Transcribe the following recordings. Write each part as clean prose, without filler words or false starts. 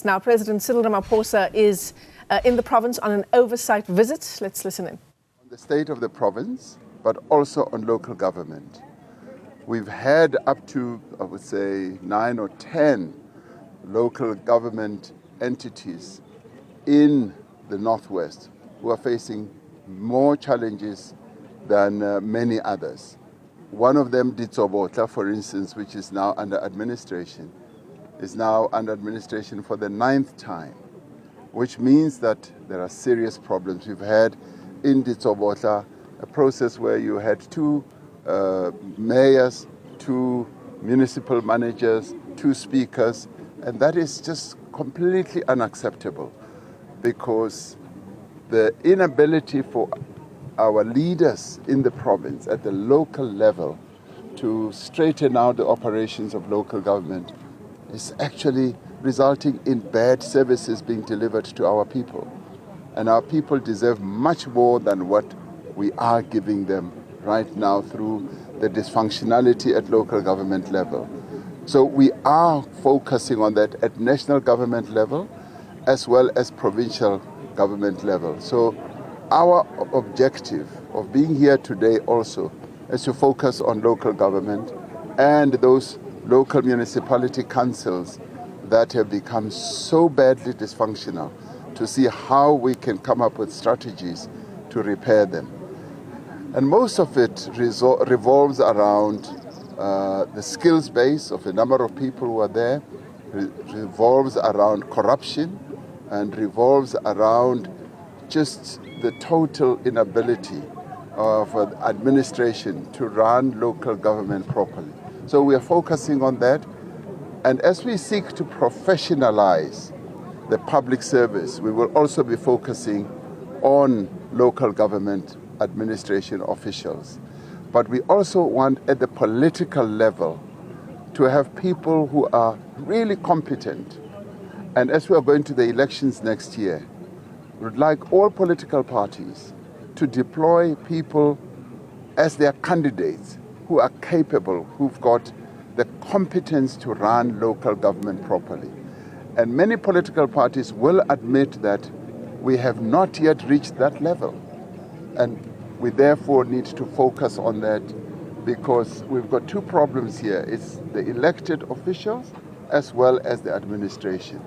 Now, President Cyril Ramaphosa is in the province on an oversight visit. Let's listen in. On the state of the province, but also on local government. We've had up to, I would say, 9 or 10 local government entities in the Northwest who are facing more challenges than many others. One of them, Ditsobotla, for instance, which is now under administration, is now under administration for the 9th time, which means that there are serious problems. We've had in Ditsobotla a process where you had 2 mayors, 2 municipal managers, 2 speakers, and that is just completely unacceptable because the inability for our leaders in the province at the local level to straighten out the operations of local government is actually resulting in bad services being delivered to our people. And our people deserve much more than what we are giving them right now through the dysfunctionality at local government level. So we are focusing on that at national government level as well as provincial government level. So our objective of being here today also is to focus on local government and those local municipality councils that have become so badly dysfunctional, to see how we can come up with strategies to repair them. And most of it revolves around the skills base of a number of people who are there, revolves around corruption, and revolves around just the total inability of administration to run local government properly. So we are focusing on that. And as we seek to professionalize the public service, we will also be focusing on local government administration officials. But we also want at the political level to have people who are really competent. And as we are going to the elections next year, we would like all political parties to deploy people as their candidates who are capable, who've got the competence to run local government properly. And many political parties will admit that we have not yet reached that level. And we therefore need to focus on that because we've got 2 problems here. It's the elected officials as well as the administration.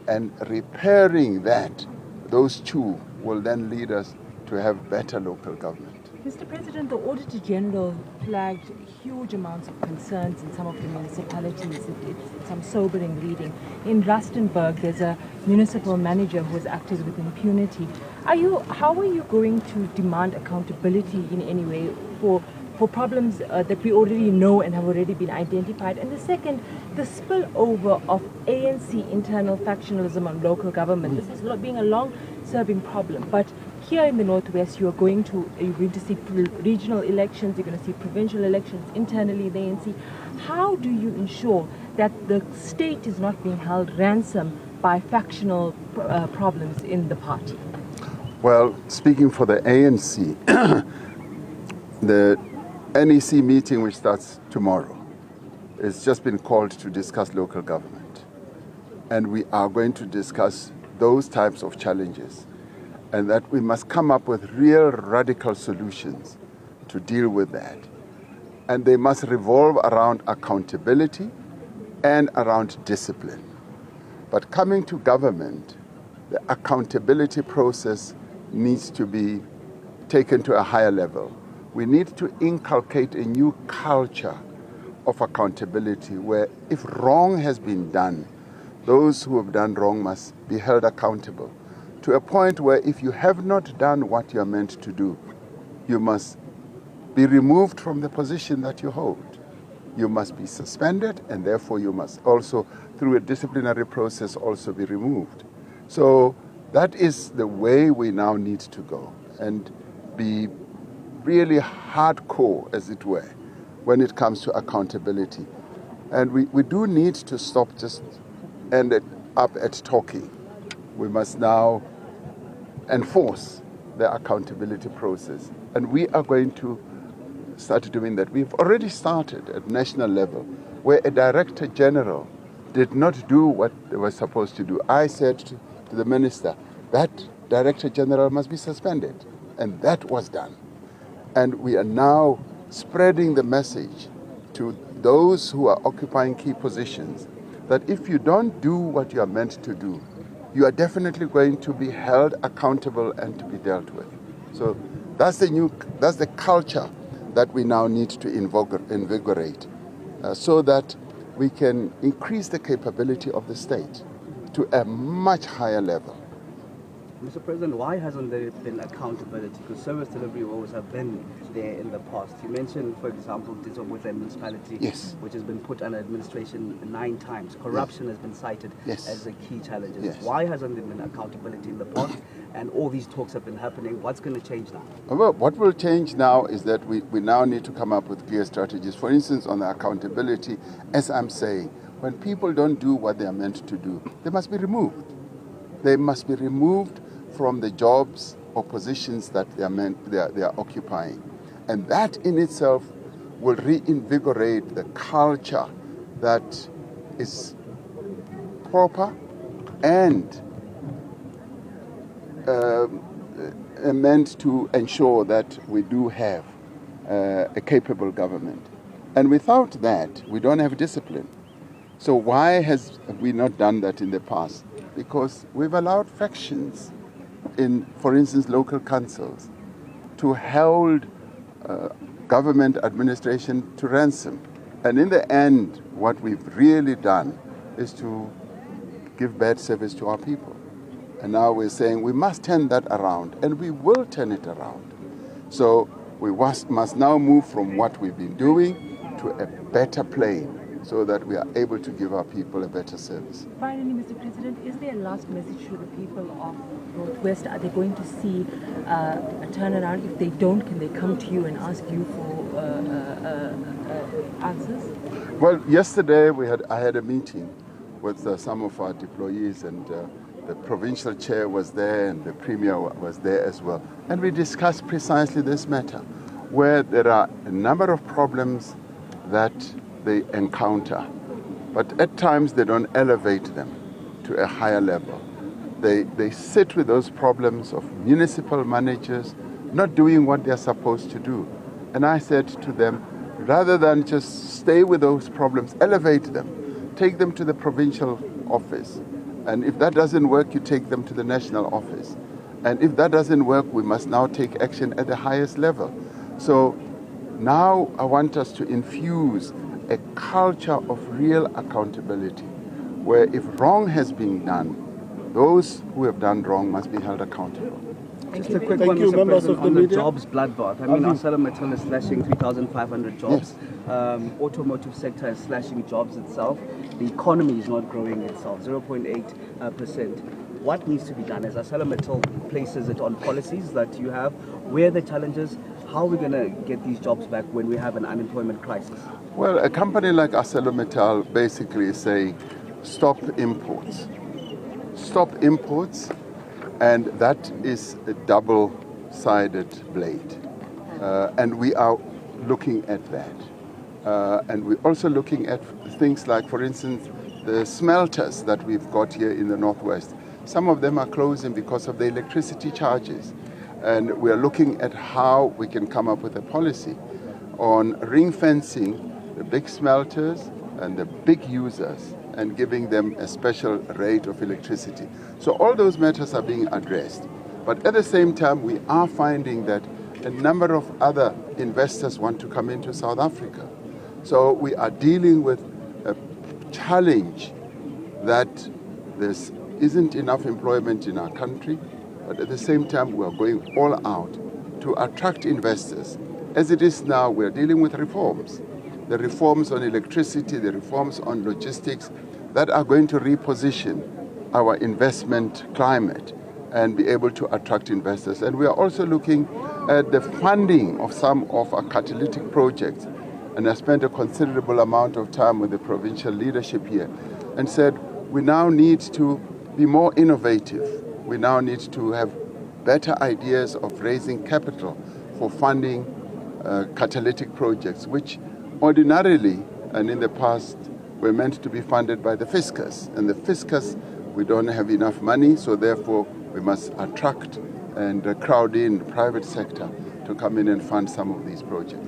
And repairing that, those 2 will then lead us to have better local government. Mr. President, the Auditor General flagged huge amounts of concerns in some of the municipalities. It's some sobering reading. In Rustenburg, there's a municipal manager who has acted with impunity. How are you going to demand accountability in any way for problems that we already know and have already been identified? And the second, the spillover of ANC internal factionalism on local government. This is being a long-serving problem, but here in the Northwest, you're going to see regional elections, you're going to see provincial elections internally in the ANC. How do you ensure that the state is not being held ransom by factional problems in the party? Well, speaking for the ANC, the NEC meeting, which starts tomorrow, has just been called to discuss local government. And we are going to discuss those types of challenges, and that we must come up with real radical solutions to deal with that. And they must revolve around accountability and around discipline. But coming to government, the accountability process needs to be taken to a higher level. We need to inculcate a new culture of accountability where if wrong has been done, those who have done wrong must be held accountable, to a point where if you have not done what you are meant to do, you must be removed from the position that you hold. You must be suspended, and therefore you must also, through a disciplinary process, also be removed. So that is the way we now need to go, and be really hardcore, as it were, when it comes to accountability. And we do need to stop just end it up at talking. We must now enforce the accountability process. And we are going to start doing that. We've already started at national level, where a director general did not do what they were supposed to do. I said to the minister, that Director General must be suspended. And that was done. And we are now spreading the message to those who are occupying key positions that if you don't do what you are meant to do, you are definitely going to be held accountable and to be dealt with. So that's the culture that we now need to invigorate so that we can increase the capability of the state to a much higher level. Mr. President, why hasn't there been accountability? Because service delivery roles have been there in the past. You mentioned, for example, with a municipality, yes, which has been put under administration 9 times. Corruption yes, has been cited yes, as a key challenge. Yes. Why hasn't there been accountability in the past? And all these talks have been happening. What's going to change now? Well, what will change now is that we now need to come up with clear strategies. For instance, on the accountability, as I'm saying, when people don't do what they are meant to do, they must be removed. They must be removed from the jobs or positions that they are occupying. And that in itself will reinvigorate the culture that is proper and meant to ensure that we do have a capable government. And without that, we don't have discipline. So why have we not done that in the past? Because we've allowed factions in, for instance, local councils to hold government administration to ransom. And in the end, what we've really done is to give bad service to our people. And now we're saying we must turn that around, and we will turn it around. So we must now move from what we've been doing to a better plane, so that we are able to give our people a better service. Finally, Mr. President, is there a last message to the people of Northwest? Are they going to see a turnaround? If they don't, can they come to you and ask you for answers? Well, yesterday I had a meeting with some of our deployees, and the provincial chair was there and the premier was there as well. And we discussed precisely this matter, where there are a number of problems that they encounter, but at times they don't elevate them to a higher level. They sit with those problems of municipal managers not doing what they're supposed to do. And I said to them, rather than just stay with those problems, elevate them, take them to the provincial office. And if that doesn't work, you take them to the national office. And if that doesn't work, we must now take action at the highest level. So now I want us to infuse a culture of real accountability, where if wrong has been done, those who have done wrong must be held accountable. Just a quick one, Mr. President, on the jobs bloodbath. I mean, ArcelorMittal is slashing 3,500 jobs. Yes. Automotive sector is slashing jobs itself. The economy is not growing itself, 0.8%. What needs to be done as ArcelorMittal places it on policies that you have? Where are the challenges? How are we going to get these jobs back when we have an unemployment crisis? Well, a company like ArcelorMittal basically is saying, stop imports. Stop imports, and that is a double-sided blade. And we are looking at that. And we're also looking at things like, for instance, the smelters that we've got here in the Northwest. Some of them are closing because of the electricity charges. And we are looking at how we can come up with a policy on ring fencing the big smelters and the big users and giving them a special rate of electricity. So all those matters are being addressed. But at the same time, we are finding that a number of other investors want to come into South Africa. So we are dealing with a challenge that there isn't enough employment in our country, but at the same time, we are going all out to attract investors. As it is now, we are dealing with reforms. The reforms on electricity, the reforms on logistics, that are going to reposition our investment climate and be able to attract investors. And we are also looking at the funding of some of our catalytic projects. And I spent a considerable amount of time with the provincial leadership here and said, we now need to be more innovative. We now need to have better ideas of raising capital for funding catalytic projects, which ordinarily and in the past were meant to be funded by the fiscus. And the fiscus, we don't have enough money, so therefore we must attract and crowd in the private sector to come in and fund some of these projects.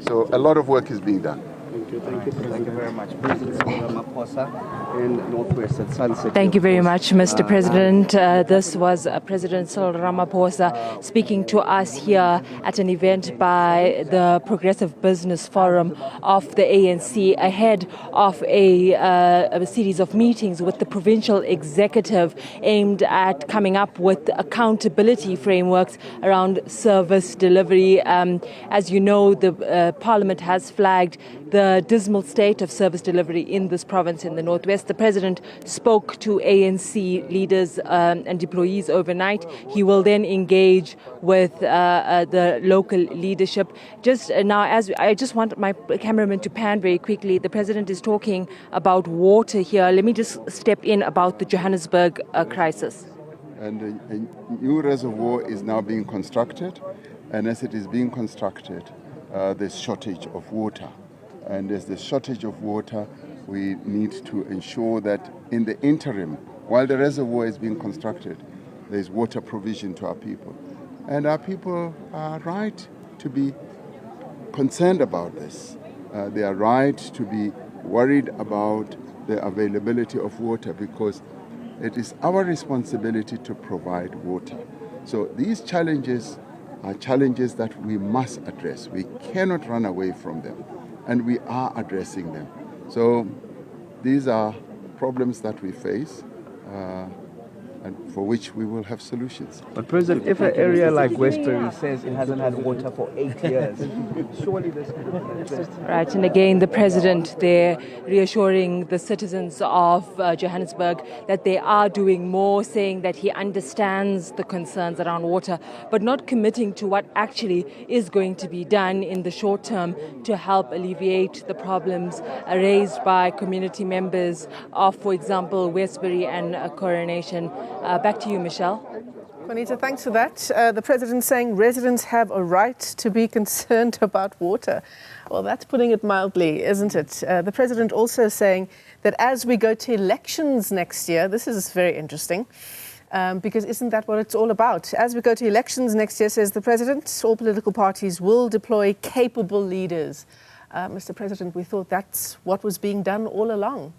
So a lot of work is being done. Thank you very much. President Cyril Ramaphosa in Northwest at Sunset. Thank you very much, Mr. President. This was President Cyril Ramaphosa speaking to us here at an event by the Progressive Business Forum of the ANC ahead of a series of meetings with the provincial executive aimed at coming up with accountability frameworks around service delivery. As you know, the Parliament has flagged the dismal state of service delivery in this province in the Northwest. The President spoke to ANC leaders and employees overnight. He will then engage with the local leadership. Just now, as I just want my cameraman to pan very quickly, the President is talking about water here. Let me just step in about the Johannesburg crisis. And a new reservoir is now being constructed, and as it is being constructed, there's shortage of water. And as the shortage of water, we need to ensure that in the interim, while the reservoir is being constructed, there's water provision to our people. And our people are right to be concerned about this. They are right to be worried about the availability of water because it is our responsibility to provide water. So these challenges are challenges that we must address. We cannot run away from them. And we are addressing them. So these are problems that we face and for which we will have solutions. But President, if an area like Westbury says it hasn't had water for 8 years, surely this could be addressed. Right, and again, the President there reassuring the citizens of Johannesburg that they are doing more, saying that he understands the concerns around water, but not committing to what actually is going to be done in the short term to help alleviate the problems raised by community members of, for example, Westbury and Coronation. Back to you, Michelle. Juanita, thanks for that. The President saying residents have a right to be concerned about water. Well, that's putting it mildly, isn't it? The President also saying that as we go to elections next year, this is very interesting, because isn't that what it's all about? As we go to elections next year, says the President, all political parties will deploy capable leaders. Mr. President, we thought that's what was being done all along.